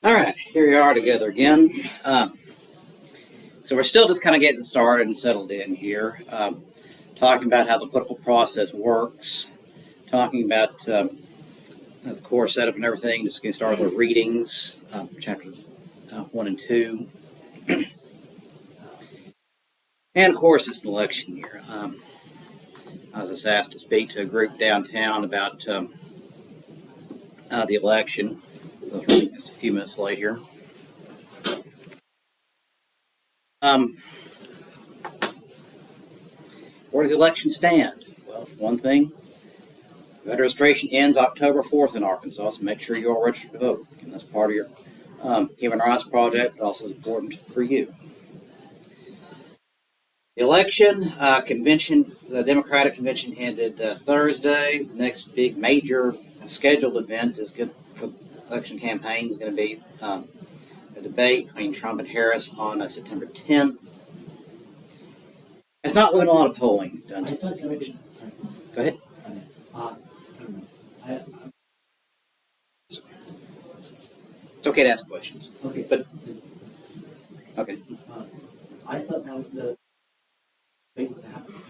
All right, here we are together again. So we're still just kind of getting started and settled in here, talking about how the political process works, talking about the course setup and everything. Just getting started with readings, chapters 1 and 2. And of course, it's an election year. I was just asked to speak to a group downtown about the election. I was running just a few minutes late here. Where does the election stand? Well, one thing, voter registration ends October 4th in Arkansas, so make sure you're all registered to vote. And that's part of your Human Rights Project, but also important for you. The election convention, the Democratic convention ended Thursday. The next big major scheduled event is good for the election campaign is going to be a debate between Trump and Harris on September 10th. It's not doing a lot of polling done. Go ahead. It's okay to ask questions. Okay, but okay. I thought that the debate was happening.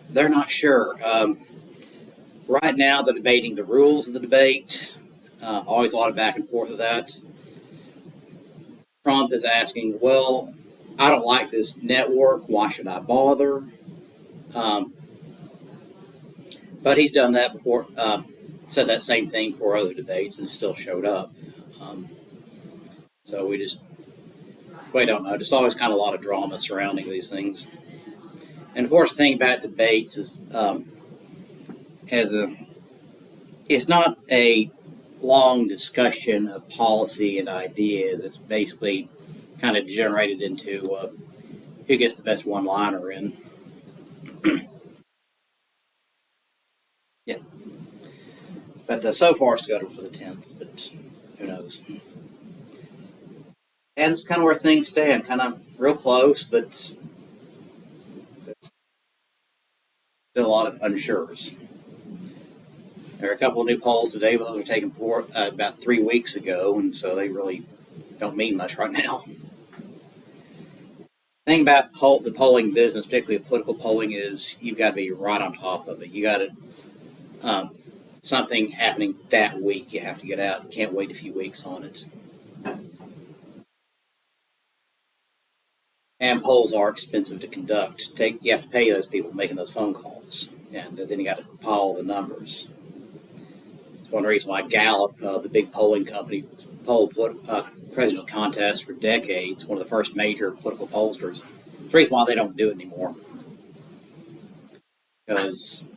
They're not sure. Right now, they're debating the rules of the debate. Always a lot of back and forth of that. Trump is asking, well, I don't like this network. Why should I bother? But he's done that before. Said that same thing for other debates and still showed up. So we don't know. Just always kind of a lot of drama surrounding these things. And of course, the thing about debates is, it's not a long discussion of policy and ideas. It's basically kind of degenerated into who gets the best one-liner in. Yeah. But so far, it's scheduled for the 10th, but who knows? And it's kind of where things stand, kind of real close, but still a lot of unsures. There are a couple of new polls today, but those were taken about 3 weeks ago, and so they really don't mean much right now. The thing about the polling business, particularly political polling, is you've got to be right on top of it. You got to something happening that week, you have to get out. You can't wait a few weeks on it. And polls are expensive to conduct. You have to pay those people making those phone calls, and then you got to compile the numbers. It's one reason why Gallup, the big polling company, polled presidential contests for decades. One of the first major political pollsters. It's the reason why they don't do it anymore. Because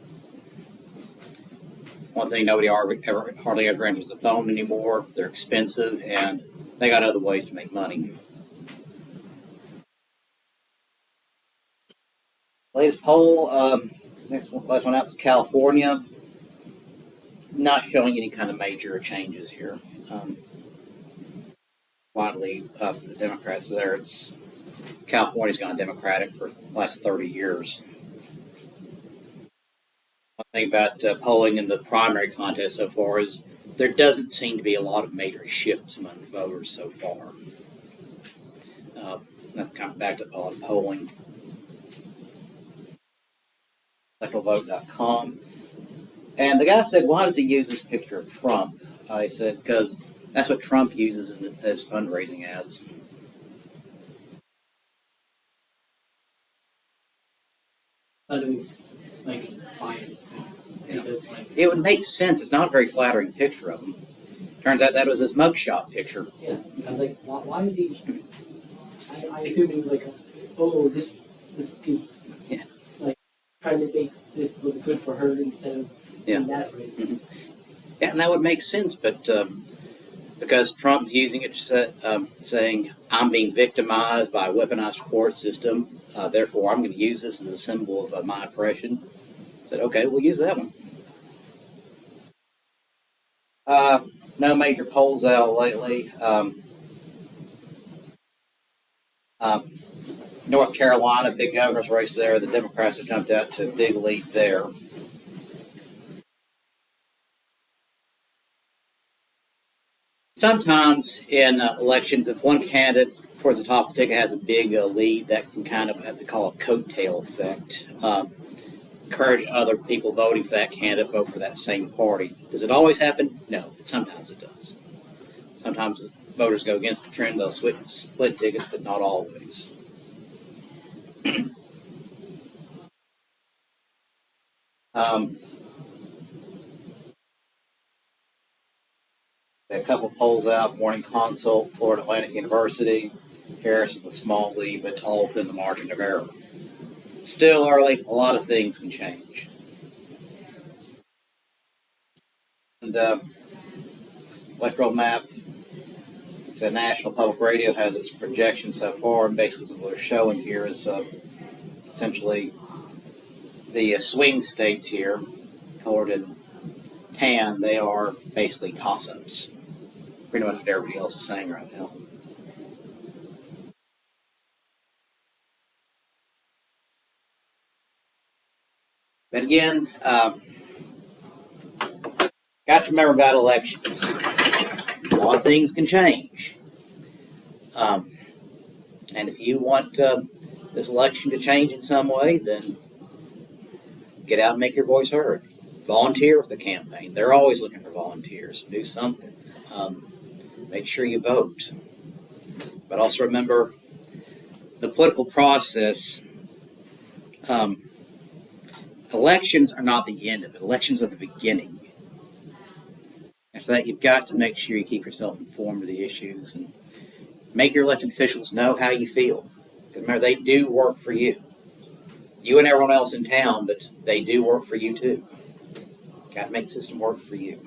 one thing nobody hardly ever answers the phone anymore. They're expensive, and they got other ways to make money. Latest poll, last one out is California. Not showing any kind of major changes here. Widely for the Democrats there, California's gone Democratic for the last 30 years. One thing about polling in the primary contest so far is there doesn't seem to be a lot of major shifts among voters so far. That's kind of backed up a lot of polling. Electoralvote.com. And the guy said, why does he use this picture of Trump? He said, because that's what Trump uses as fundraising ads. But it was like biased. Yeah. It would make sense. It's not a very flattering picture of him. Turns out that was his mugshot picture. Yeah. I was like, why did he? I assumed he was like, oh, this is like trying to make this look good for her instead of doing that right. Mm-hmm. Yeah, and that would make sense, but because Trump's using it, saying, I'm being victimized by a weaponized court system, therefore I'm going to use this as a symbol of my oppression. I said, okay, we'll use that one. No major polls out lately. North Carolina, big governor's race there. The Democrats have jumped out to a big lead there. Sometimes in elections, if one candidate towards the top of the ticket has a big lead, that can kind of have to call a coattail effect. Encourage other people voting for that candidate vote for that same party. Does it always happen? No, but sometimes it does. Sometimes voters go against the trend; they'll split tickets, but not always. Um, a couple polls out: Morning Consult, Florida Atlantic University, Harris with a small lead, but all within the margin of error. Still early. A lot of things can change. And electoral map. So National Public Radio has its projection so far, and basically what they're showing here is essentially the swing states here, colored in tan. They are basically toss-ups. Pretty much what everybody else is saying right now. But again, got to remember about elections. A lot of things can change. Um, and if you want this election to change in some way, then get out and make your voice heard. Volunteer for the campaign. They're always looking for volunteers. Do something. Make sure you vote. But also remember the political process. Um, Elections are not the end of it. Elections are the beginning. After that, you've got to make sure you keep yourself informed of the issues and make your elected officials know how you feel. Because remember, they do work for you. You and everyone else in town, but they do work for you too. Got to make the system work for you.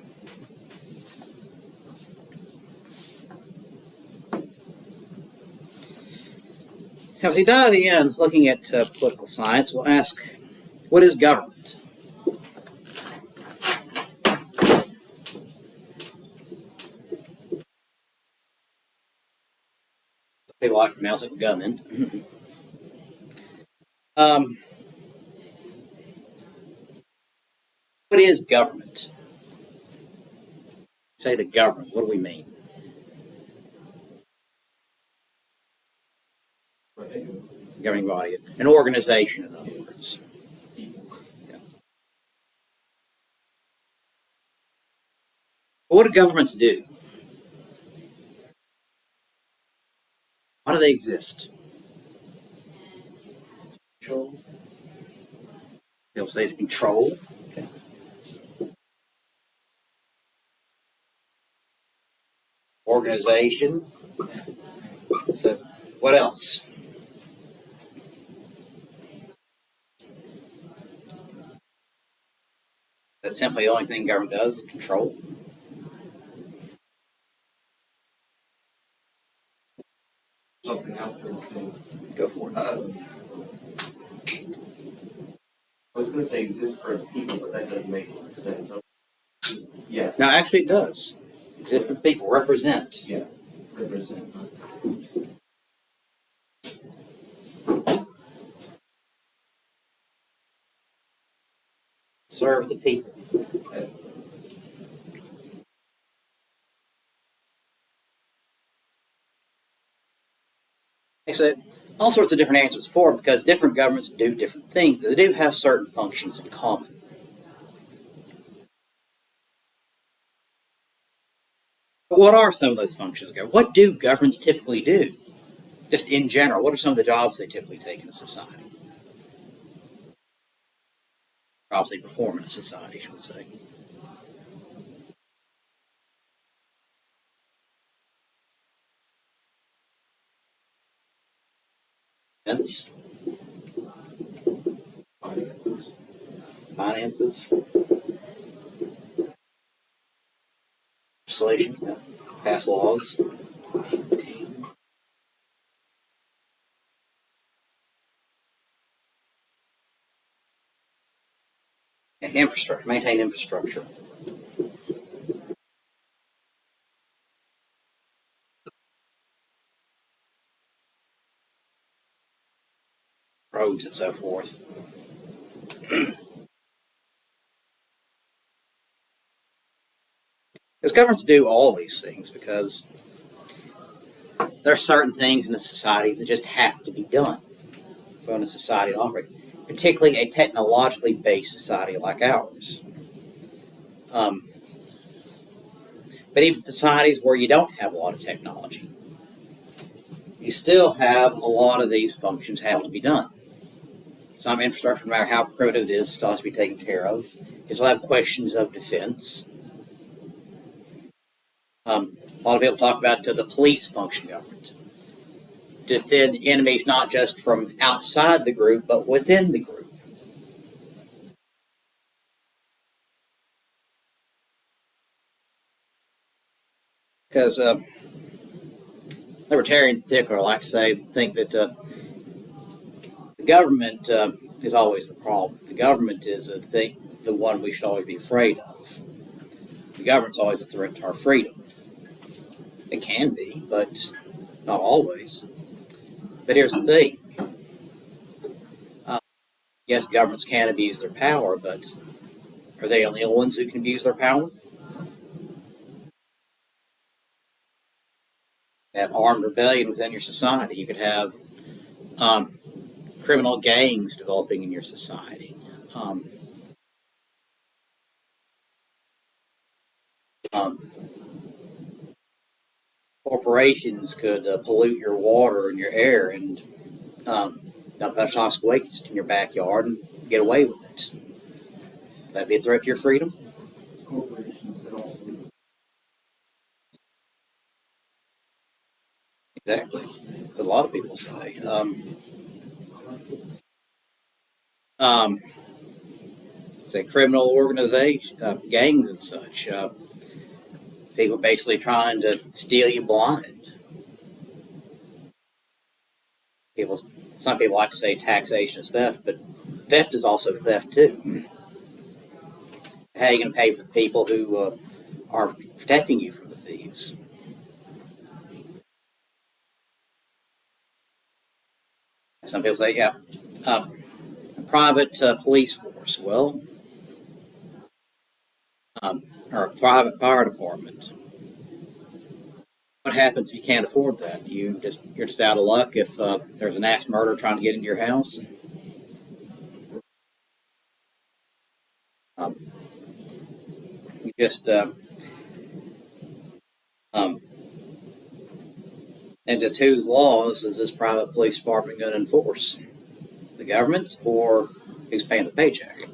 Now, as we dive in, looking at political science, we'll ask, what is government? People like to pronounce it government. um, what is government? Say the government. What do we mean? Governing body, an organization, in other words. Yeah. But what do governments do? Why do they exist? Control. They'll say to control. Okay. Organization. So, what else? That's simply the only thing government does is control. Something out there too. Go for it. I was going to say exist for people, but that doesn't make sense. Yeah, Now, actually, it does. Exist for the people. Represent. yeah, represent. Serve the people. That's, They said all sorts of different answers for it because different governments do different things. They do have certain functions in common. But what are some of those functions? What do governments typically do? Just in general, what are some of the jobs they typically take in a society? Jobs they perform in a society, should we say. Hence, finances. finances, legislation, yeah. Pass laws, and infrastructure, maintain infrastructure. Roads and so forth. Because governments do all these things because there are certain things in a society that just have to be done for a society to operate, particularly a technologically based society like ours. Um, but even societies where you don't have a lot of technology, you still have a lot of these functions have to be done. Some infrastructure, no matter how primitive it is, still has to be taken care of. You still have questions of defense. A lot of people talk about the police function of government to defend enemies not just from outside the group, but within the group. Because libertarians in particular like to think that the government is always the problem. The government is the one we should always be afraid of. The government's always a threat to our freedom. It can be, but not always. But here's the thing. Yes, governments can abuse their power, but are they the only ones who can abuse their power? You have armed rebellion within your society. You could have criminal gangs developing in your society. Um, um, Corporations could pollute your water and your air and dump a toxic waste in your backyard and get away with it. Would that be a threat to your freedom? Corporations could also. Exactly. That's what a lot of people say. Um, say criminal organization, gangs and such. People basically trying to steal you blind. People, some people like to say taxation is theft, but theft is also theft too. How are you going to pay for the people who are protecting you from the thieves? Some people say, yeah, a private police force. Well, or a private fire department. What happens if you can't afford that? You're just out of luck if there's an axe murderer trying to get into your house. Um, you just um, and just whose laws is this private police department going to enforce? The government's or who's paying the paycheck?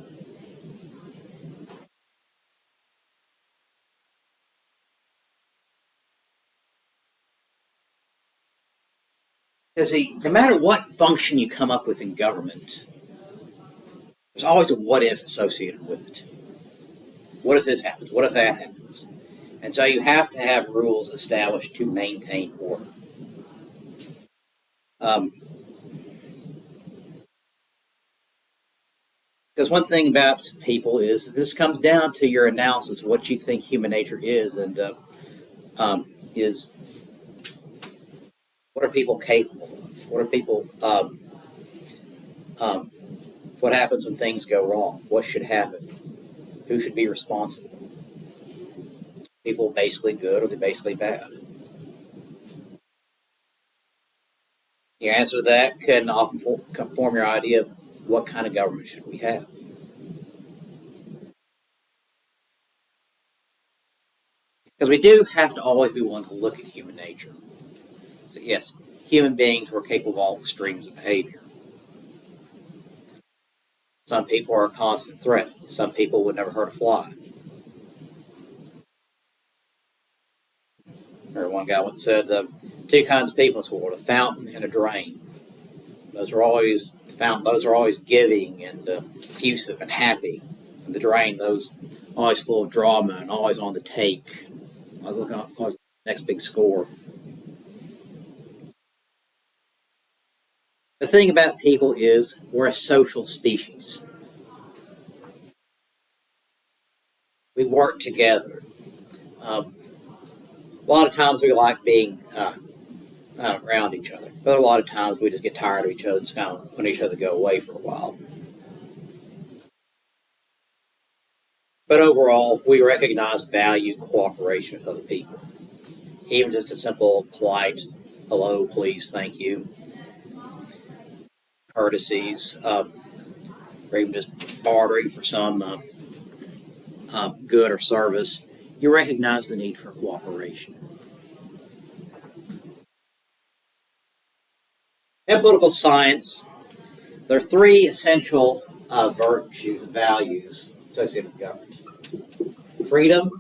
Because see, no matter what function you come up with in government, there's always a what if associated with it. What if this happens? What if that happens? And so you have to have rules established to maintain order. Um, Because one thing about people is this comes down to your analysis of what you think human nature is, and is what are people capable of? What are people? Um, what happens when things go wrong? What should happen? Who should be responsible? People basically good or they basically bad? Your answer to that can often form your idea of what kind of government should we have. Because we do have to always be willing to look at human nature. So yes, human beings were capable of all extremes of behavior. Some people are a constant threat. Some people would never hurt a fly. Or one guy once said, two kinds of people in this world: a fountain and a drain. Those are always the fountain. Those are always giving and effusive and happy. And the drain, those always full of drama and always on the take. I was looking at the next big score. The thing about people is we're a social species. We work together. Um, a lot of times we like being around each other, but a lot of times we just get tired of each other and just kind of let each other go away for a while. But overall, we recognize, value cooperation with other people. Even just a simple, polite, hello, please, thank you, courtesies, or even just bartering for some good or service, you recognize the need for cooperation. In political science, there are three essential virtues and values associated with government: freedom,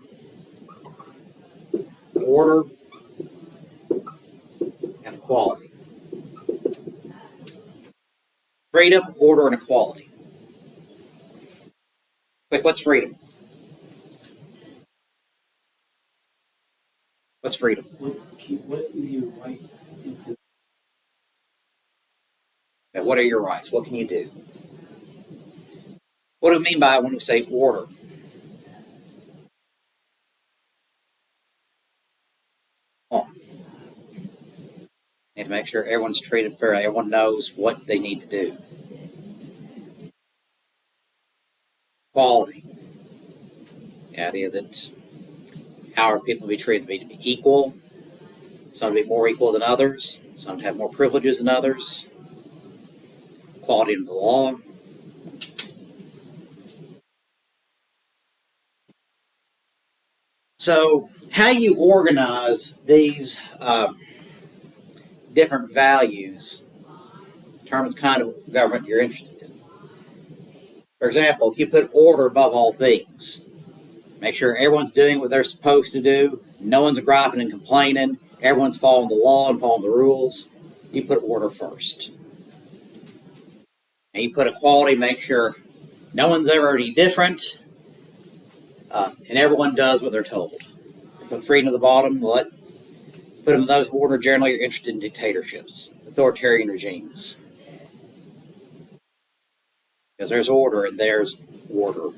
order, and equality. Freedom, order, and equality. Quick, what's freedom? What's freedom? What is your right to Now, what are your rights? What can you do? What do we mean by when we say order? Oh, and to make sure everyone's treated fairly, everyone knows what they need to do. Equality. The idea that how are people to be treated to be equal, some to be more equal than others, some to have more privileges than others. Equality in the law. So, how you organize these different values determines kind of government you're interested in. For example, if you put order above all things, make sure everyone's doing what they're supposed to do, no one's griping and complaining, everyone's following the law and following the rules, you put order first. And you put equality, make sure no one's ever any different, and everyone does what they're told. Put freedom at the bottom, put them in those order. Generally, you're interested in dictatorships, authoritarian regimes. Because there's order and there's order.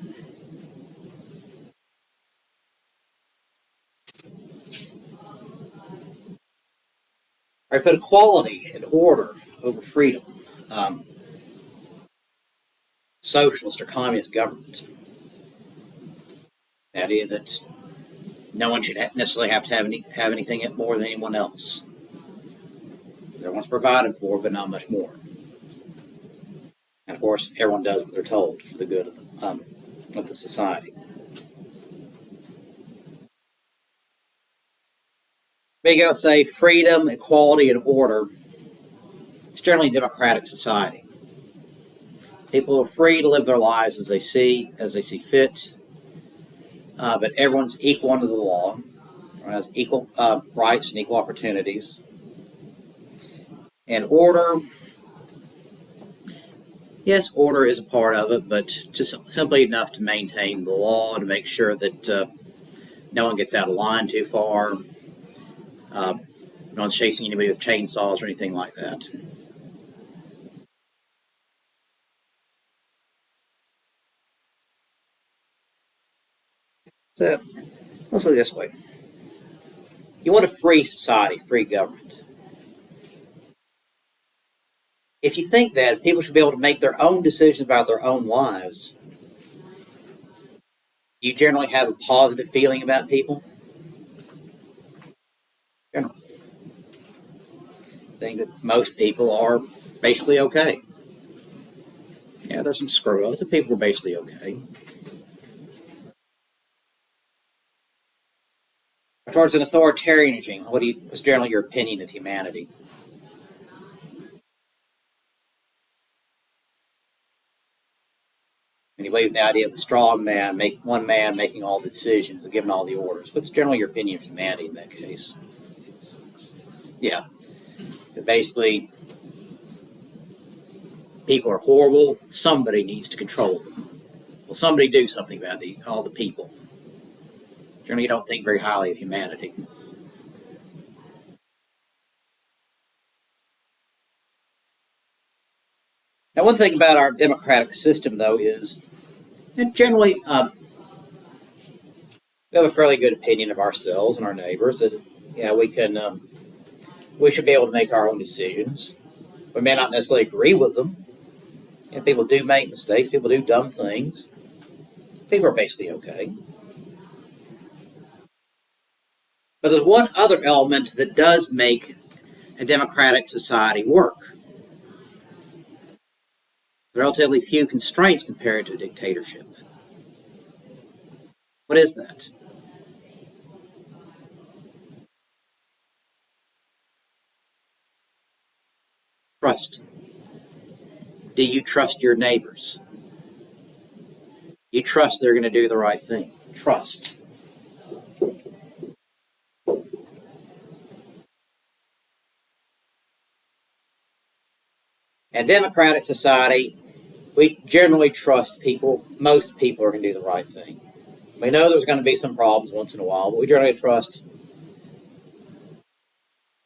I put equality and order over freedom. Socialist or communist government. The idea that no one should necessarily have to have anything more than anyone else. Everyone's provided for, but not much more. And of course, everyone does what they're told for the good of the society. There you go, say freedom, equality, and order. It's generally a democratic society. People are free to live their lives as they see fit, but everyone's equal under the law. Everyone has equal rights and equal opportunities. And order, yes, order is a part of it, but just simply enough to maintain the law, to make sure that no one gets out of line too far. No one's chasing anybody with chainsaws or anything like that. So let's look this way. You want a free society, free government. If you think that if people should be able to make their own decisions about their own lives, you generally have a positive feeling about people. Generally. I think that most people are basically okay. Yeah, there's some screw-ups, but people are basically okay. Towards an authoritarian regime, what's generally your opinion of humanity? And you believe in the idea of the strong man, one man making all the decisions and giving all the orders. What's generally your opinion of humanity in that case? Yeah. But basically, people are horrible. Somebody needs to control them. Well, somebody do something about all the people. Generally, you don't think very highly of humanity. Now, one thing about our democratic system, though, is generally we have a fairly good opinion of ourselves and our neighbors. That yeah, we should be able to make our own decisions. We may not necessarily agree with them. And people do make mistakes. People do dumb things. People are basically okay. But there's one other element that does make a democratic society work. Relatively few constraints compared to a dictatorship. What is that? Trust. Do you trust your neighbors? You trust they're going to do the right thing. Trust. In democratic society, we generally trust people. Most people are going to do the right thing. We know there's going to be some problems once in a while, but we generally trust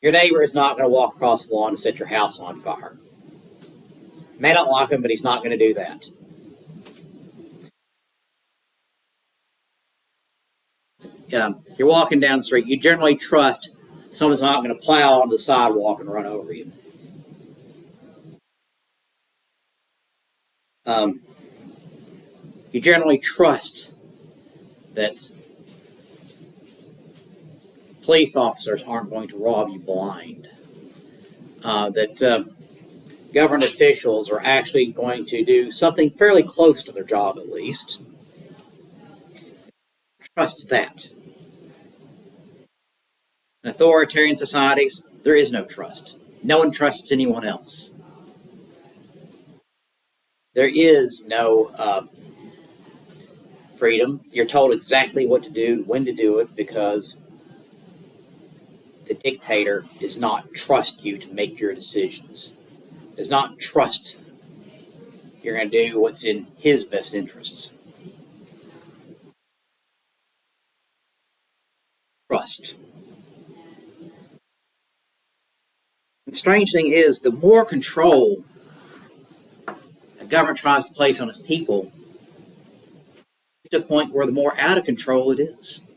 your neighbor is not going to walk across the lawn and set your house on fire. May not like him, but he's not going to do that. You're walking down the street. You generally trust someone's not going to plow onto the sidewalk and run over you. You generally trust that police officers aren't going to rob you blind. That government officials are actually going to do something fairly close to their job, at least. Trust that. In authoritarian societies, there is no trust. No one trusts anyone else. There is no freedom. You're told exactly what to do, when to do it, because the dictator does not trust you to make your decisions. Does not trust you're going to do what's in his best interests. Trust. The strange thing is, the more control a government tries to place on its people, it's to a point where the more out of control it is.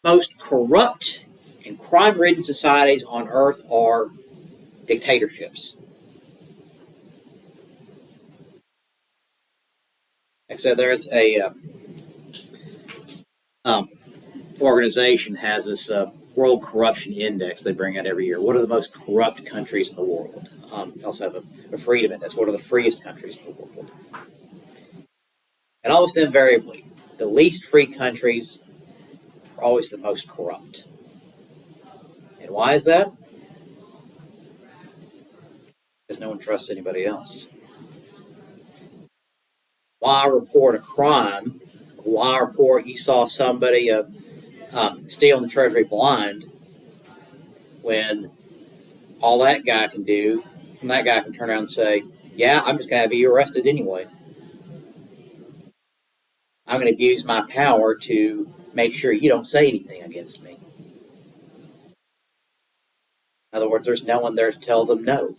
Most corrupt and crime-ridden societies on earth are dictatorships. Like I said, there's a organization has this World Corruption Index they bring out every year. What are the most corrupt countries in the world? They also have a freedom index. What are the freest countries in the world? And almost invariably, the least free countries are always the most corrupt. And why is that? Because no one trusts anybody else. Why report a crime? Why report you saw somebody stealing the treasury blind when all that guy can do, and that guy can turn around and say, yeah, I'm just going to have you arrested anyway. I'm going to abuse my power to make sure you don't say anything against me. In other words, there's no one there to tell them no.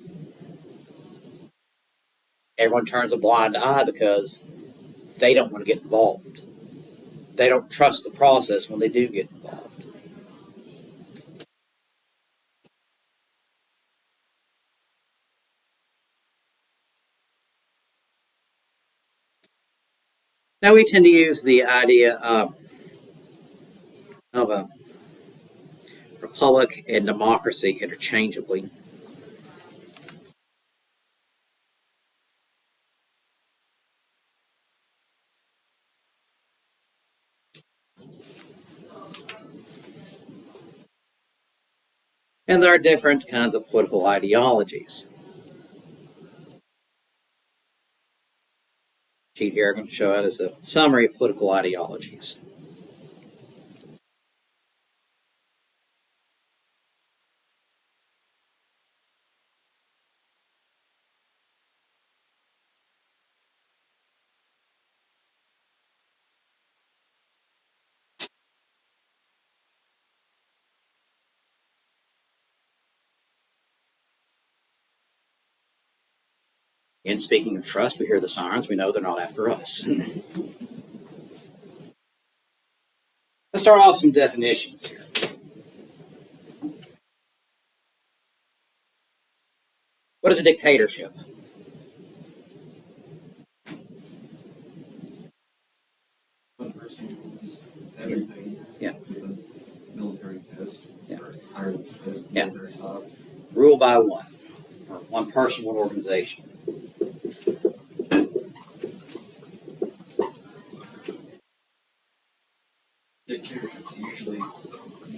Everyone turns a blind eye because they don't want to get involved. They don't trust the process when they do get involved. Now we tend to use the idea of a republic and democracy interchangeably. And there are different kinds of political ideologies. Sheet here I'm going to show it as a summary of political ideologies. In speaking of trust, we hear the sirens. We know they're not after us. Let's start off with some definitions here. What is a dictatorship? everything. Yeah. With a military fist. Yeah. Or iron fist, Yeah. military top. Rule by one. Or one person, one organization. Dictatorships usually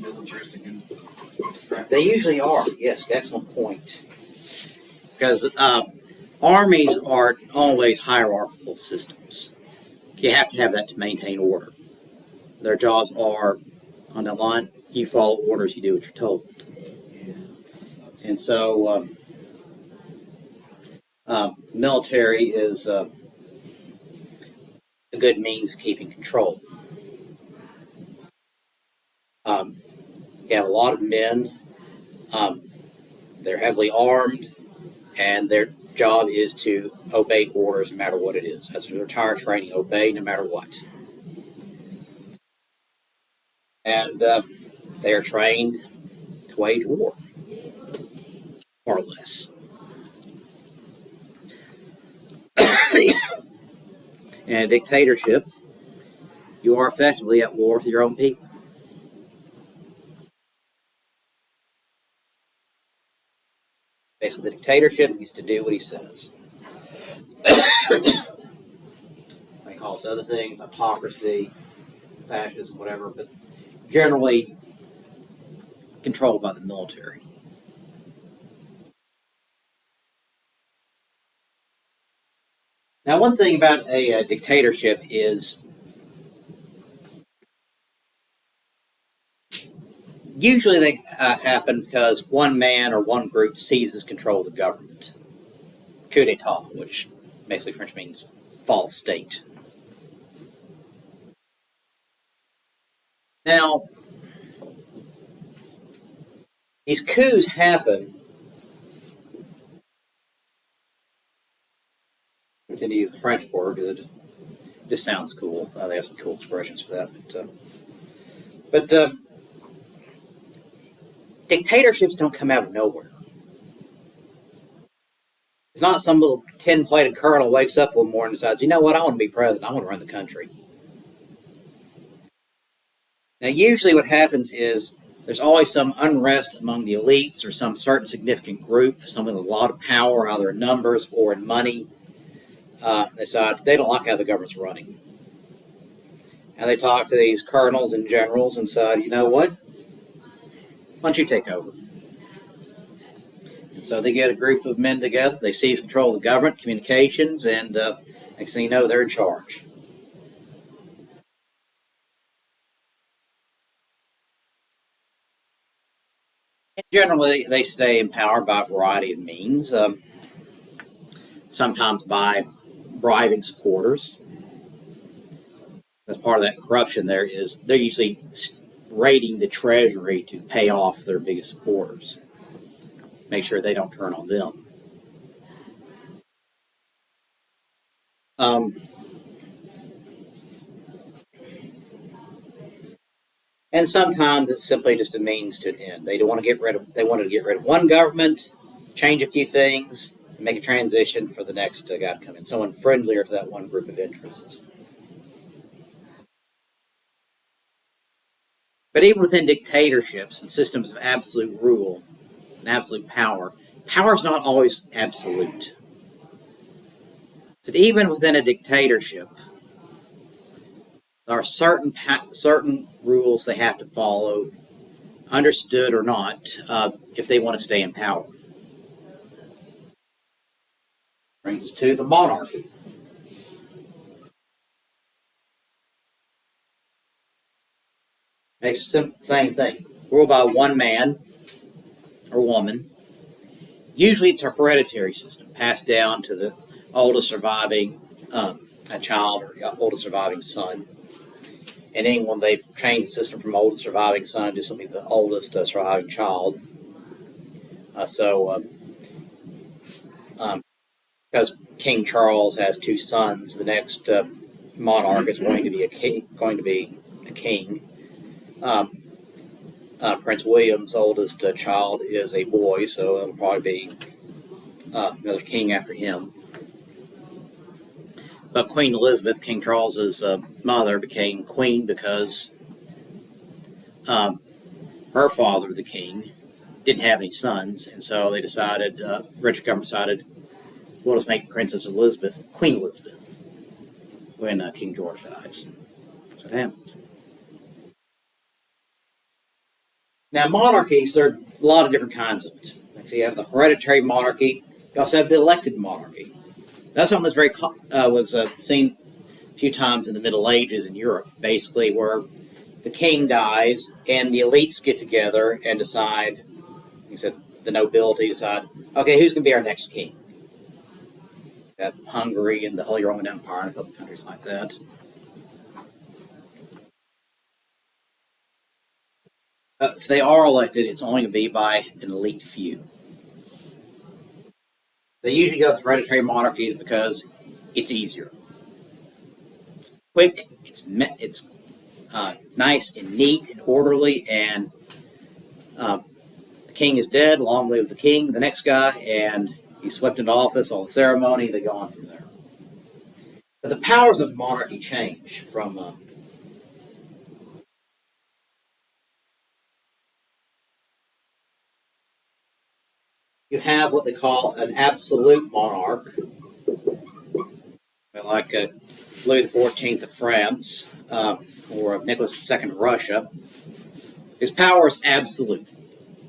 militaristic in practice. They usually are. Yes, excellent point. Because armies are always hierarchical systems. You have to have that to maintain order. Their jobs are on that line. You follow orders. You do what you're told. And so, military is a good means of keeping control. You have a lot of men. They're heavily armed, and their job is to obey orders no matter what it is. That's their entire training: obey no matter what. And they are trained to wage war, more or less. In a dictatorship, you are effectively at war with your own people. Basically, the dictatorship needs to do what he says. They call us other things, autocracy, fascism, whatever, but generally controlled by the military. Now, one thing about a dictatorship is usually they happen because one man or one group seizes control of the government. Coup d'etat, which basically French means false state. Now, these coups happen. I tend to use the French word because it just sounds cool. They have some cool expressions for that. But dictatorships don't come out of nowhere. It's not some little tin-plated colonel wakes up one morning and decides, you know what, I want to be president. I want to run the country. Now, usually what happens is there's always some unrest among the elites or some certain significant group, someone with a lot of power, either in numbers or in money. They decide they don't like how the government's running. And they talk to these colonels and generals and say, you know what? Why don't you take over? And so they get a group of men together. They seize control of the government, communications, and next thing you know, they're in charge. And generally, they stay in power by a variety of means. Sometimes by bribing supporters. As part of that corruption, they're usually raiding the treasury to pay off their biggest supporters, make sure they don't turn on them. And sometimes it's simply just a means to an end. They wanted to get rid of one government, change a few things, and make a transition for the next guy to come in, someone friendlier to that one group of interests. But even within dictatorships and systems of absolute rule and absolute power, power is not always absolute. So even within a dictatorship, there are certain rules they have to follow, understood or not, if they want to stay in power. Brings us to the monarchy. Makes the same thing. Ruled by one man or woman. Usually it's a hereditary system, passed down to the oldest surviving a child or oldest surviving son. In England, they've changed the system from oldest surviving son to simply the oldest surviving child. Because King Charles has two sons, the next monarch is going to be a king. Prince William's oldest child is a boy, so it'll probably be another king after him. But Queen Elizabeth, King Charles's mother, became queen because Her father, the king, didn't have any sons, and so they decided, the British government decided, we'll just make Princess Elizabeth Queen Elizabeth when King George dies. That's what happened. Now, monarchies, there are a lot of different kinds of it. Like, so you have the hereditary monarchy. You also have the elected monarchy. That's something that's was seen a few times in the Middle Ages in Europe, basically, where the king dies and the elites get together and decide, like I said, the nobility decide, okay, who's going to be our next king? It's got Hungary and the Holy Roman Empire and a couple countries like that. If they are elected, it's only going to be by an elite few. They usually go with hereditary monarchies because it's easier, quick, it's nice and neat and orderly, and the king is dead. Long live the king, the next guy, and he's swept into office. All the ceremony, they go on from there. But the powers of monarchy change from. You have what they call an absolute monarch, like Louis XIV of France or Nicholas II of Russia. His power is absolute.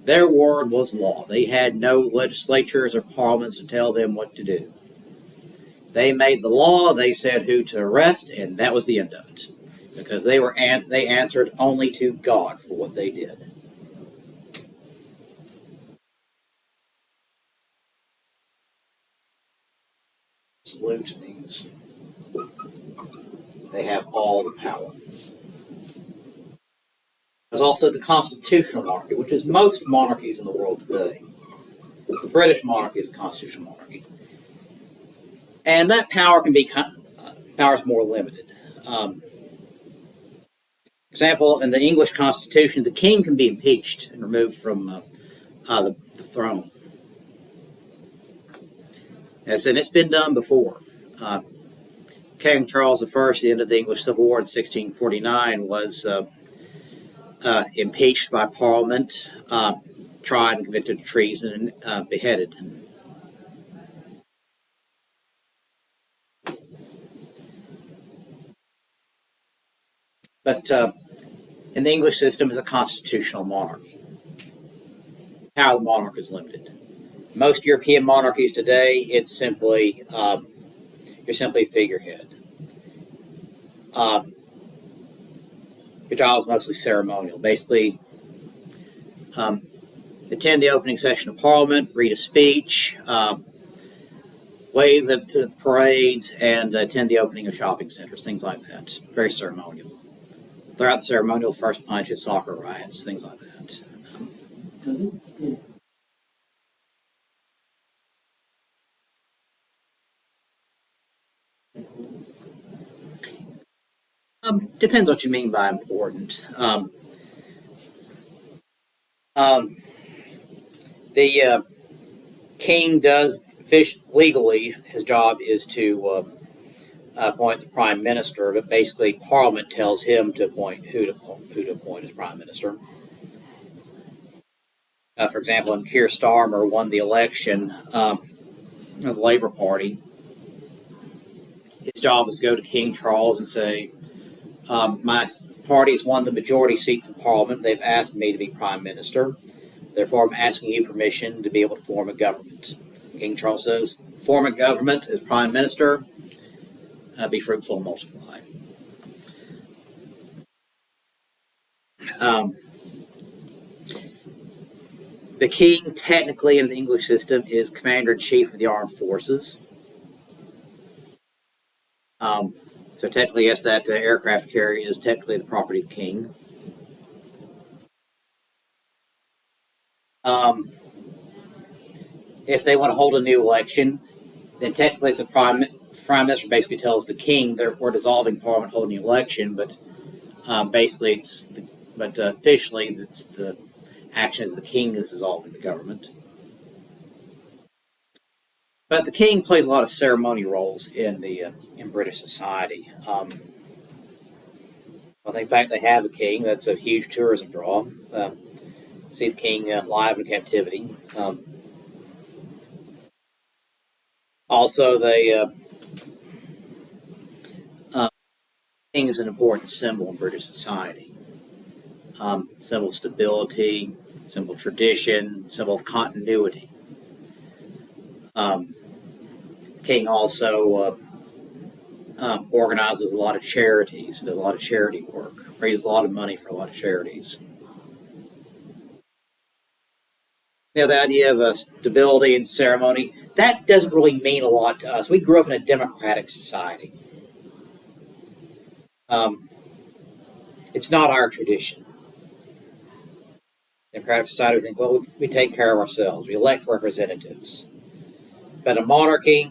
Their word was law. They had no legislatures or parliaments to tell them what to do. They made the law, they said who to arrest, and that was the end of it. Because they answered only to God for what they did. Absolute means they have all the power. There's also the constitutional monarchy, which is most monarchies in the world today. The British monarchy is a constitutional monarchy. And that power can be powers more limited. Example, in the English Constitution, the king can be impeached and removed from the throne. As and it's been done before. King Charles I, at the end of the English Civil War in 1649, was impeached by Parliament, tried and convicted of treason, and beheaded. But in the English system, is a constitutional monarchy. Power of the monarch is limited. Most European monarchies today, it's simply you're simply a figurehead. Your job is mostly ceremonial. Basically, attend the opening session of Parliament, read a speech, wave at the parades, and attend the opening of shopping centers, things like that. Very ceremonial. Throughout the ceremonial, first punches, soccer riots, things like that. Does it? Yeah. Depends what you mean by important. The king does fish legally. His job is to appoint the prime minister, but basically Parliament tells him to appoint who to appoint as prime minister. For example, when Keir Starmer won the election of the Labour Party, his job was to go to King Charles and say, "My party has won the majority seats in Parliament. They've asked me to be prime minister. Therefore, I'm asking you permission to be able to form a government." King Charles says, "Form a government as prime minister. Be fruitful and multiply." Um, the king, technically in the English system, is commander in chief of the armed forces. So technically, yes, that aircraft carrier is technically the property of the king. Um, if they want to hold a new election, then technically it's the prime minister basically tells the king that we're dissolving parliament, holding an election, but basically but officially it's the action as the king is dissolving the government. But the king plays a lot of ceremony roles in British society. I think, in fact, they have a king. That's a huge tourism draw. See the king live in captivity. Also, the king is an important symbol in British society. Symbol of stability, symbol of tradition, symbol of continuity. The king also organizes a lot of charities, does a lot of charity work, raises a lot of money for a lot of charities. The idea of stability and ceremony, that doesn't really mean a lot to us. We grew up in a democratic society. It's not our tradition. Democratic society, we think, well, we take care of ourselves. We elect representatives. But a monarchy,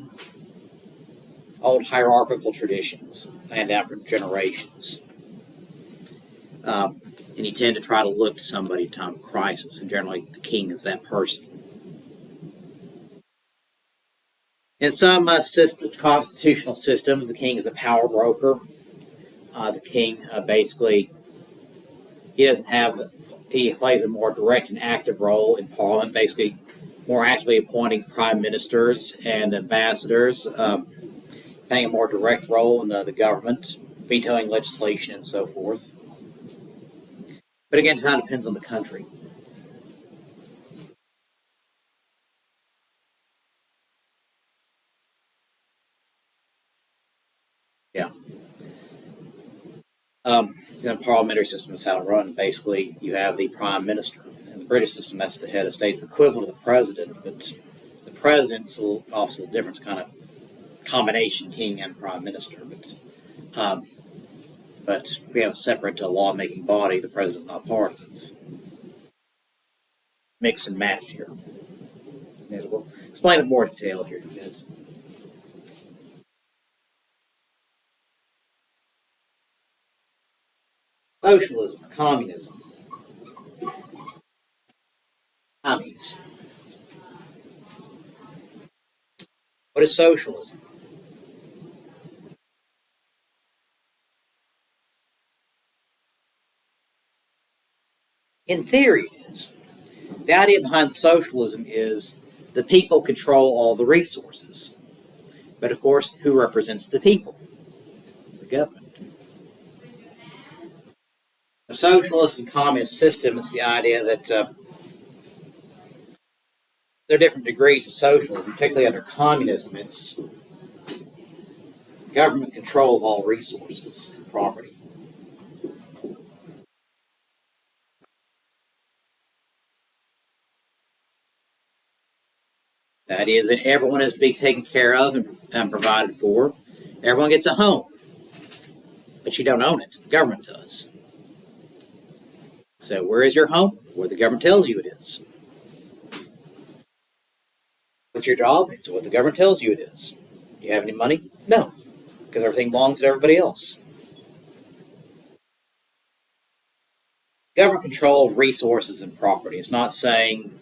old hierarchical traditions, and down for generations. And you tend to try to look to somebody in time of crisis, and generally the king is that person. In some constitutional systems, the king is a power broker. The king basically, he plays a more direct and active role in Parliament, basically more actively appointing prime ministers and ambassadors, playing a more direct role in the government, vetoing legislation and so forth. But again, it kind of depends on the country. Yeah. The parliamentary system is how it runs. Basically, you have the prime minister. In the British system, that's the head of state. It's the equivalent of the president, but the president's office is a different kind of combination, king and prime minister. But we have a separate lawmaking body the president's not part of. Mix and match here. We'll explain it in more detail here in a bit. Socialism, communism. Commies. What is socialism? In theory, it is. The idea behind socialism is the people control all the resources. But of course, who represents the people? The government. A socialist and communist system is the idea that there are different degrees of socialism, particularly under communism. It's government control of all resources and property. The idea is that everyone is to be taken care of and provided for. Everyone gets a home, but you don't own it. The government does. So where is your home? Where the government tells you it is. What's your job? It's what the government tells you it is. Do you have any money? No, because everything belongs to everybody else. Government control of resources and property. It's not saying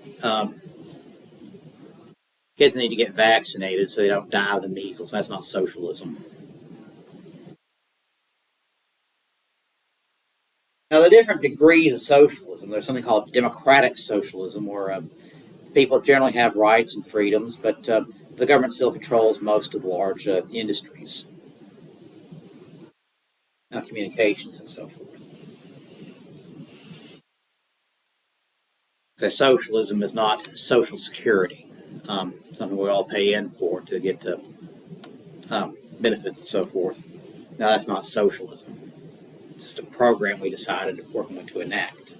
kids need to get vaccinated so they don't die of the measles. That's not socialism. Now, the different degrees of socialism, there's something called democratic socialism, where people generally have rights and freedoms, but the government still controls most of the large industries, communications, and so forth. So socialism is not social security, something we all pay in for to get benefits and so forth. Now, that's not socialism. It's just a program we decided we're going to enact.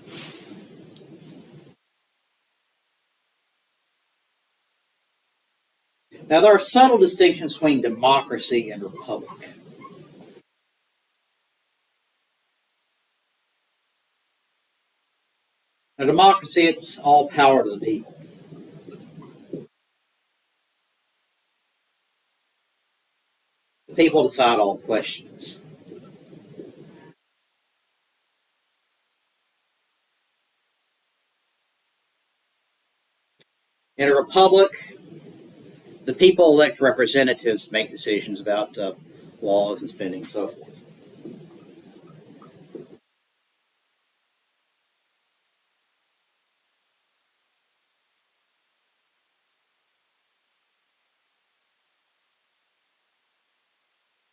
Now, there are subtle distinctions between democracy and republic. Now, democracy, it's all power to the people. The people decide all questions. In a republic, the people elect representatives to make decisions about laws and spending and so forth.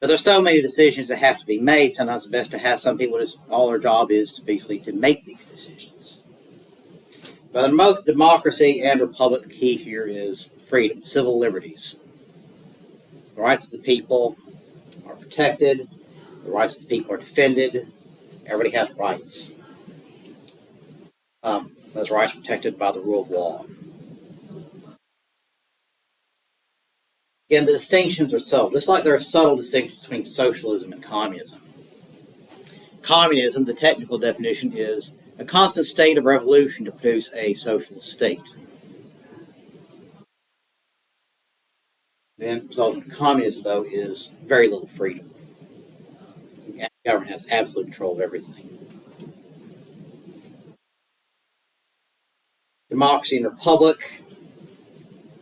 But there's so many decisions that have to be made. Sometimes it's best to have some people just all their job is to basically to make these decisions. But in most democracy and republic, the key here is freedom, civil liberties. The rights of the people are protected. The rights of the people are defended. Everybody has rights. Those rights are protected by the rule of law. Again, the distinctions are subtle, just like there are subtle distinctions between socialism and communism. Communism, the technical definition, is a constant state of revolution to produce a socialist state. The result of communism, though, is very little freedom. And the government has absolute control of everything. Democracy and republic,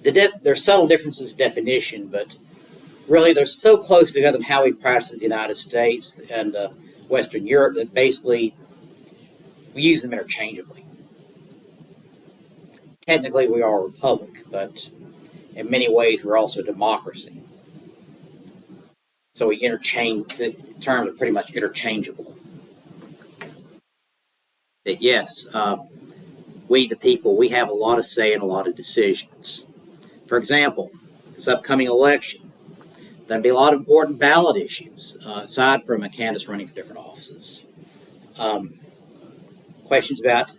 there are subtle differences in definition, but really they're so close together in how we practice in the United States and Western Europe that basically we use them interchangeably. Technically, we are a republic, but in many ways, we're also a democracy. So we interchange, the terms are pretty much interchangeable. But yes, we, the people, we have a lot of say in a lot of decisions. For example, this upcoming election, there'll be a lot of important ballot issues, aside from candidates running for different offices. Questions about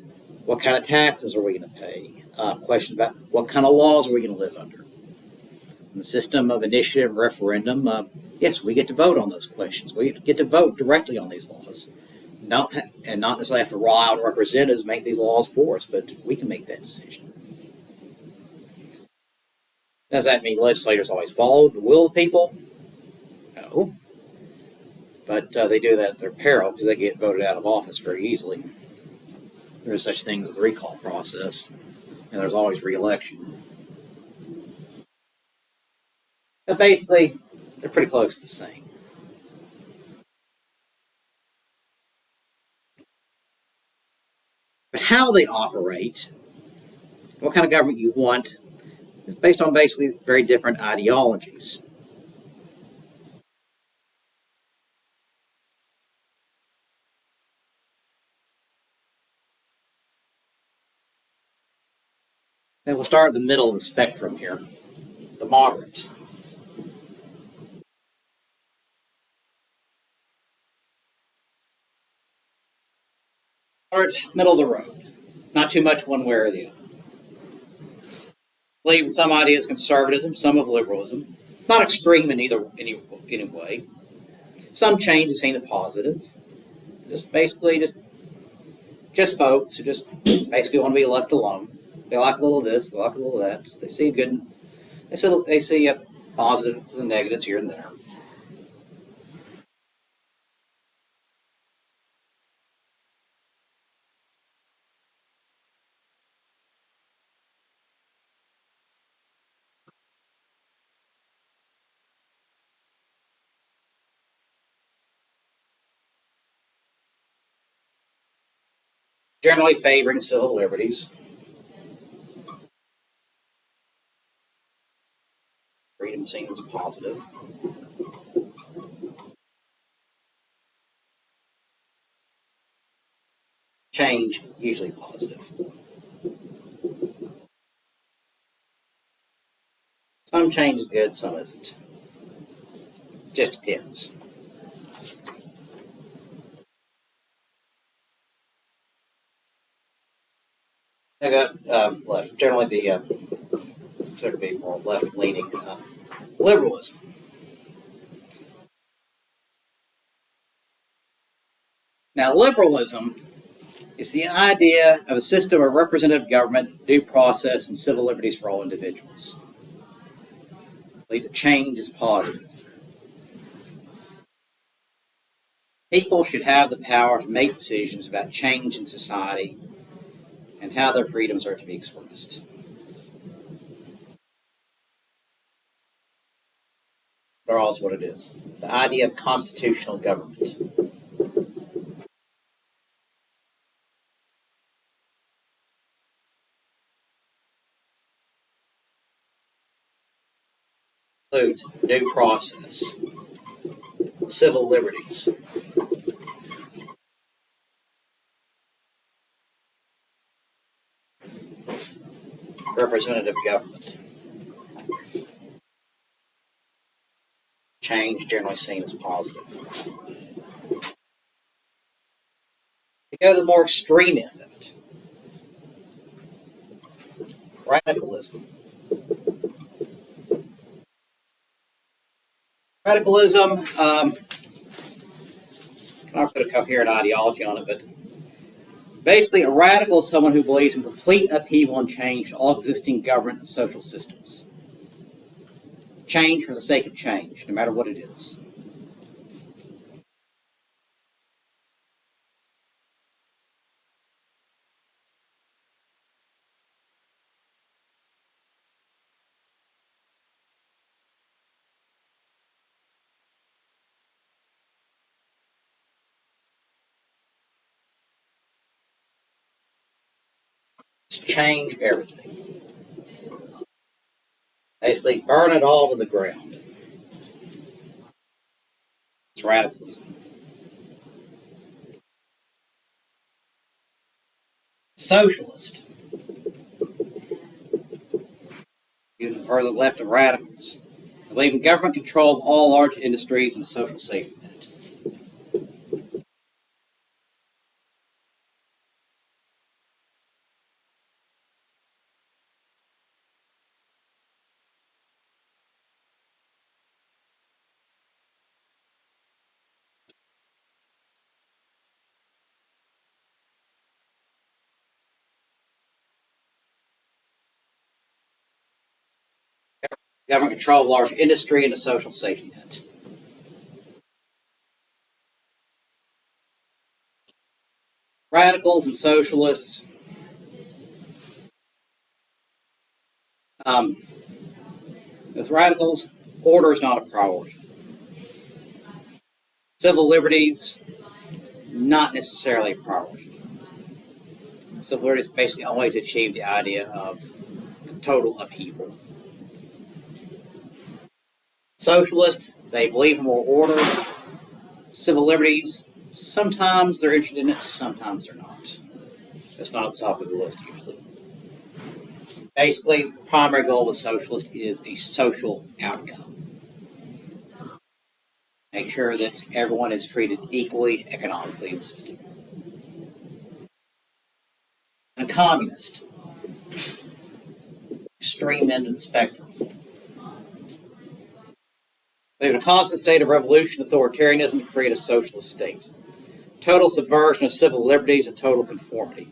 what kind of taxes are we going to pay? Questions about what kind of laws are we going to live under? In the system of initiative referendum, yes, we get to vote on those questions. We get to vote directly on these laws. Not necessarily have to roll out representatives make these laws for us, but we can make that decision. Does that mean legislators always follow the will of the people? No. But they do that at their peril because they get voted out of office very easily. There is such things as the recall process, and there's always re-election. But basically, they're pretty close to the same. But how they operate, what kind of government you want, is based on basically very different ideologies. And we'll start at the middle of the spectrum here, the moderate. Moderate, middle of the road. Not too much one way or the other. Believe in some ideas of conservatism, some of liberalism. Not extreme in any way. Some change is seen as positive. Just basically just folks who just basically want to be left alone. They like a little of this, they like a little of that. They see good. They see positives and negatives here and there. Generally favoring civil liberties. Freedom seen as a positive. Change, usually positive. Some change is good, some isn't. Just depends. I got left. Generally, it's considered to be more left-leaning liberalism. Now, liberalism is the idea of a system of representative government, due process, and civil liberties for all individuals. I believe that change is positive. People should have the power to make decisions about change in society and how their freedoms are to be expressed. Regardless what it is. The idea of constitutional government. Includes due process. civil liberties. Representative government. Change generally seen as positive. To go to the more extreme end of it, radicalism. Radicalism, I'll put a coherent ideology on it, but basically a radical is someone who believes in complete upheaval and change to all existing government and social systems. Change for the sake of change, no matter what it is. Just change everything. Basically, burn it all to the ground. It's radicalism. Socialist. Even further left of radicals. They believe in government control of all large industries and a social safety net. Government control of large industry and a social safety net. Radicals and socialists. With radicals, order is not a priority. Civil liberties, not necessarily a priority. Civil liberties is basically only to achieve the idea of total upheaval. Socialists, they believe in more order. Civil liberties, sometimes they're interested in it, sometimes they're not. That's not at the top of the list usually. Basically, the primary goal of a socialist is a social outcome. Make sure that everyone is treated equally economically in the system. And a communist, extreme end of the spectrum. They have a constant state of revolution, authoritarianism to create a socialist state. Total subversion of civil liberties and total conformity.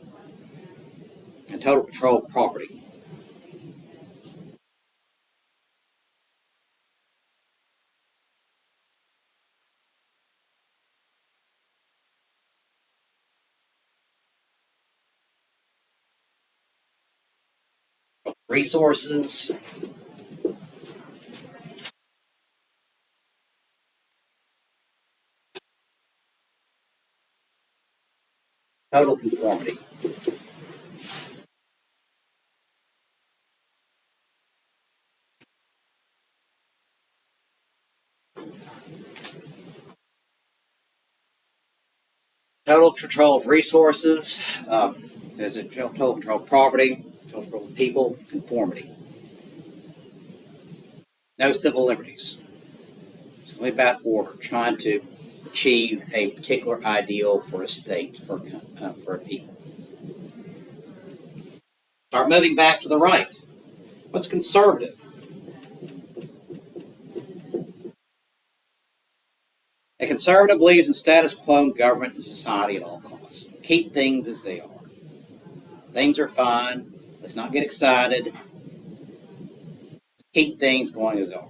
And total control of property. Resources. Total conformity. Total control of resources. There's a total control of property. Total control of people. Conformity. No civil liberties. It's only about order, trying to achieve a particular ideal for a state, for a people. Start moving back to the right. What's conservative? A conservative believes in status quo in government and society at all costs. Keep things as they are. Things are fine. Let's not get excited. Keep things going as they are.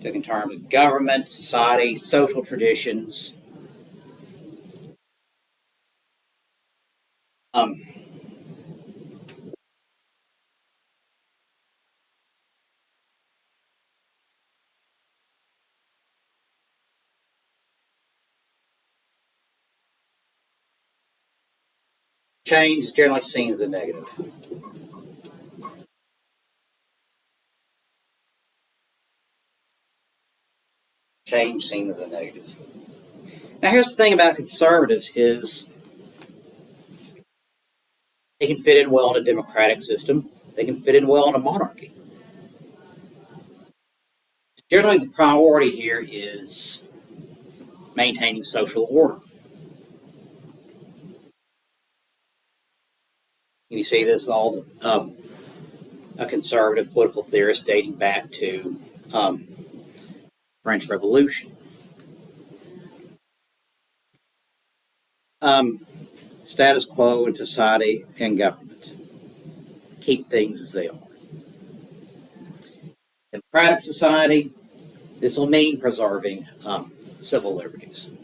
In terms of government, society, social traditions. Change is generally seen as a negative. change seen as a negative. Now here's the thing about conservatives is they can fit in well in a democratic system. They can fit in well in a monarchy. Generally, the priority here is maintaining social order. You see this all a conservative political theorist dating back to French Revolution. Status quo in society and government. Keep things as they are. Democratic society, this will mean preserving civil liberties.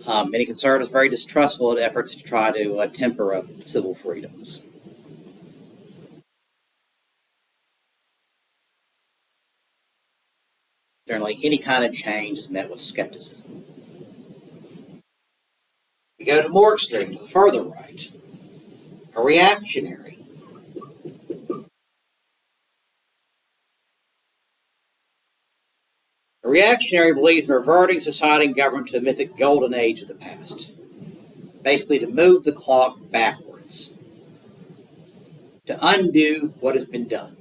Many conservatives are very distrustful of efforts to try to temper civil freedoms. Generally, any kind of change is met with skepticism. We go to more extreme, to the further right, a reactionary. A reactionary believes in reverting society and government to the mythic golden age of the past. Basically, to move the clock backwards, to undo what has been done.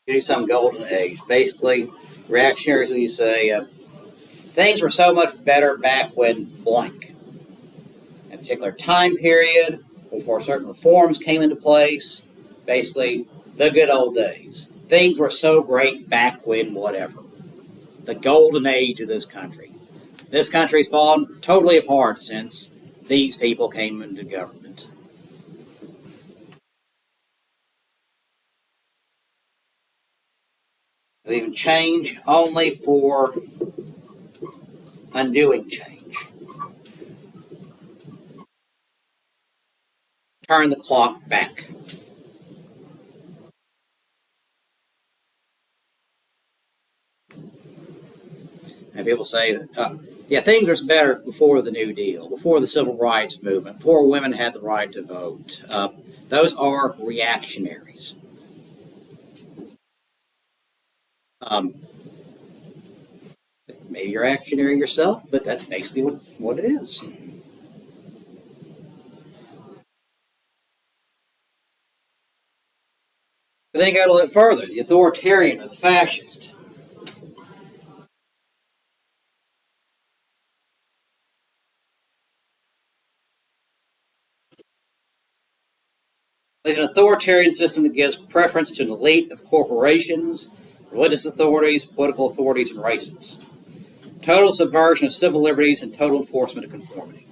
Do some golden age. Basically, reactionaries, when you say things were so much better back when blank. A particular time period, before certain reforms came into place. Basically, the good old days. Things were so great back when whatever. The golden age of this country. This country's fallen totally apart since these people came into government. Leaving change only for undoing change. Turn the clock back. And people say, yeah, things were better before the New Deal, before the Civil Rights Movement, before women had the right to vote. Those are reactionaries. Maybe you're reactionary yourself, but that's basically what it is. But then you go a little further, the authoritarian or the fascist. There's an authoritarian system that gives preference to an elite of corporations, religious authorities, political authorities, and races. Total subversion of civil liberties and total enforcement of conformity.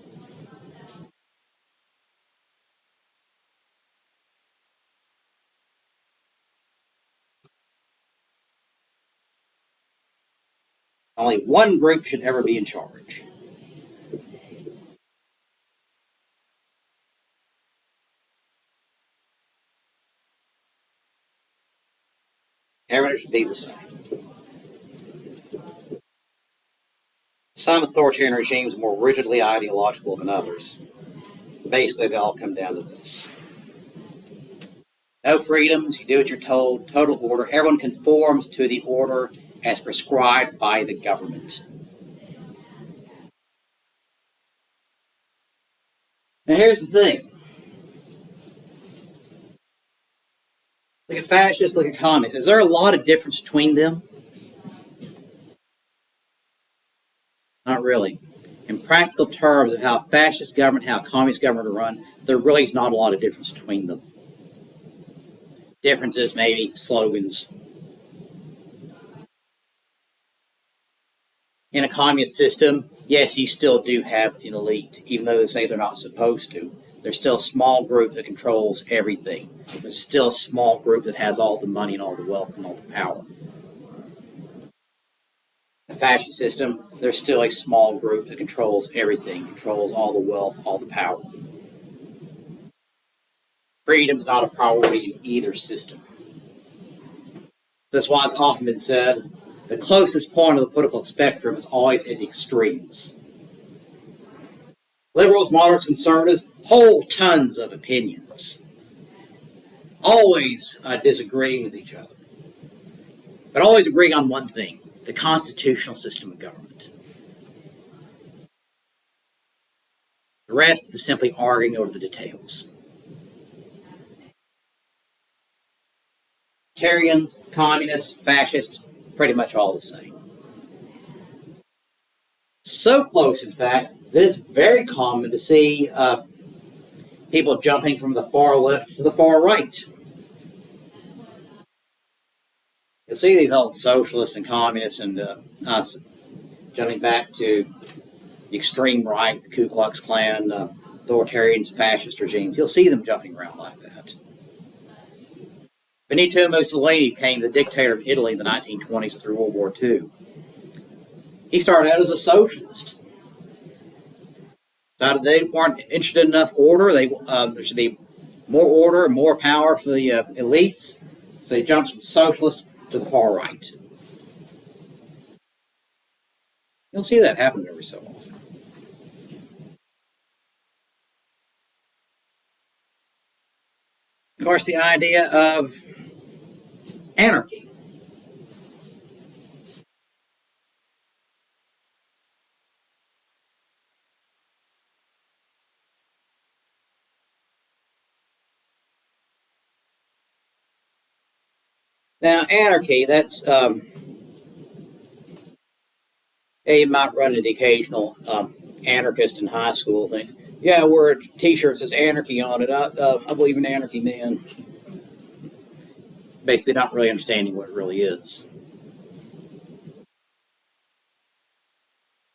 Only one group should ever be in charge. Everyone should be the same. Some authoritarian regimes are more rigidly ideological than others. Basically, they all come down to this. No freedoms, you do what you're told, total order. Everyone conforms to the order as prescribed by the government. Now here's the thing. Look at fascists, look at communists. Is there a lot of difference between them? Not really. In practical terms of how fascist government, how communist government are run, there really is not a lot of difference between them. Differences, maybe slogans. In a communist system, yes, you still do have an elite, even though they say they're not supposed to. There's still a small group that controls everything. There's still a small group that has all the money and all the wealth and all the power. In a fascist system, there's still a small group that controls everything, controls all the wealth, all the power. Freedom is not a priority in either system. That's why it's often been said the closest point of the political spectrum is always at the extremes. Liberals, moderates, conservatives hold tons of opinions, always disagreeing with each other, but always agreeing on one thing: the constitutional system of government. The rest is simply arguing over the details. Libertarians, communists, fascists, pretty much all the same. So close, in fact, that it's very common to see people jumping from the far left to the far right. You'll see these old socialists and communists and jumping back to the extreme right, the Ku Klux Klan, authoritarians, fascist regimes. You'll see them jumping around like that. Benito Mussolini became the dictator of Italy in the 1920s through World War II. He started out as a socialist. Decided they weren't interested in enough order. There should be more order and more power for the elites. So he jumps from socialist to the far right. You'll see that happen every so often. Of course, the idea of anarchy. Now, anarchy, that's, you might run into the occasional anarchist in high school thinks, yeah, wear a t-shirt that says anarchy on it. I believe in anarchy, man. Basically not really understanding what it really is.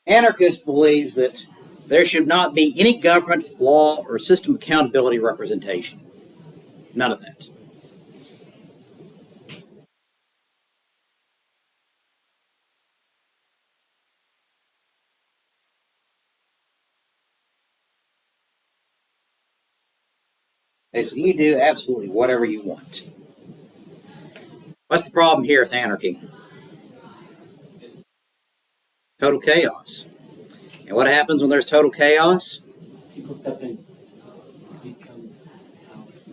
Anarchist believes that there should not be any government, law, or system of accountability representation. None of that. They say you do absolutely whatever you want. What's the problem here with anarchy? Total chaos. And what happens when there's total chaos? People step in.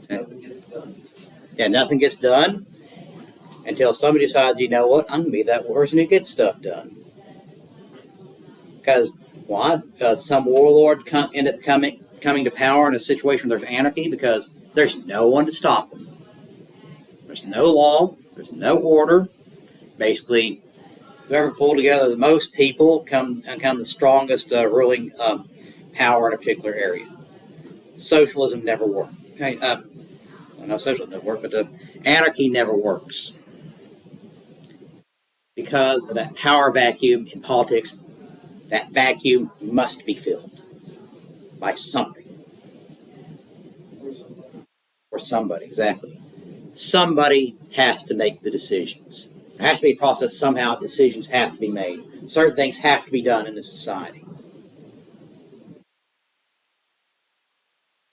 Nothing gets done. Yeah, nothing gets done until somebody decides, you know what, I'm going to be that person who gets stuff done. Because why? Some warlord end up coming to power in a situation where there's anarchy because there's no one to stop them. There's no law. There's no order. Basically, whoever pulled together the most people come the strongest ruling power in a particular area. Socialism never worked. Okay, no, socialism never worked, but anarchy never works because of that power vacuum in politics. That vacuum must be filled by something or somebody. Exactly. Somebody has to make the decisions. There has to be a process. Somehow decisions have to be made. Certain things have to be done in a society.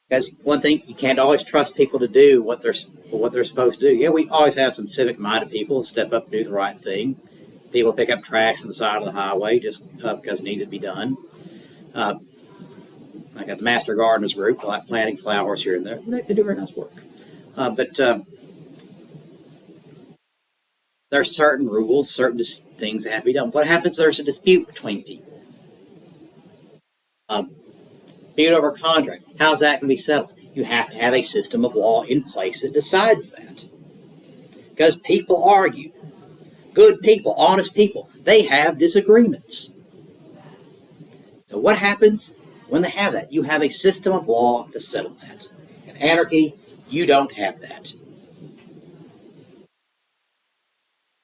Because one thing, you can't always trust people to do what they're supposed to do. Yeah, we always have some civic-minded people who step up and do the right thing. People pick up trash on the side of the highway just because it needs to be done. I got the Master Gardeners group. They like planting flowers here and there. They do very nice work. But there are certain rules, certain things that have to be done. What happens if there's a dispute between people? Dispute over a contract. How's that going to be settled? You have to have a system of law in place that decides that. Because people argue. Good people, honest people, they have disagreements. So what happens when they have that? You have a system of law to settle that. In anarchy, you don't have that.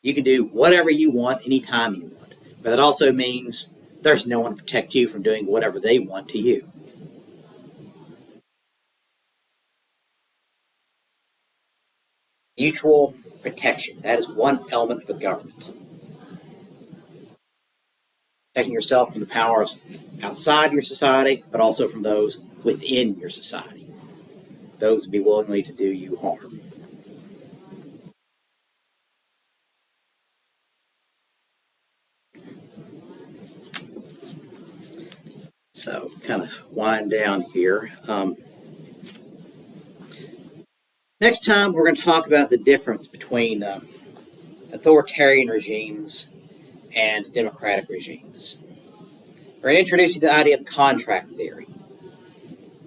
You can do whatever you want anytime you want. But that also means there's no one to protect you from doing whatever they want to you. Mutual protection. That is one element of a government. Protecting yourself from the powers outside your society, but also from those within your society. those would be willingly to do you harm. So, kind of wind down here. Next time, we're going to talk about the difference between authoritarian regimes and democratic regimes. We're going to introduce you to the idea of contract theory.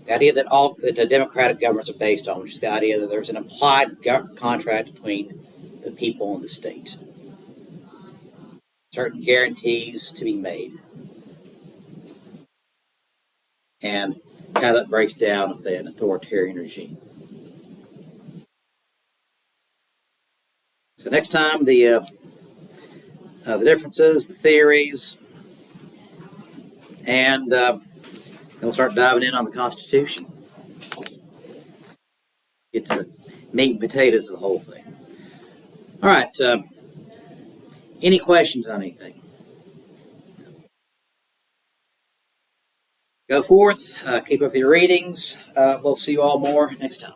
The idea that the democratic governments are based on, which is the idea that there's an implied contract between the people and the state. Certain guarantees to be made. And how that breaks down with an authoritarian regime. So next time, the differences, the theories, and then we'll start diving in on the Constitution. Get to the meat and potatoes of the whole thing. All right. Any questions on anything? Go forth. Keep up your readings. We'll see you all more next time.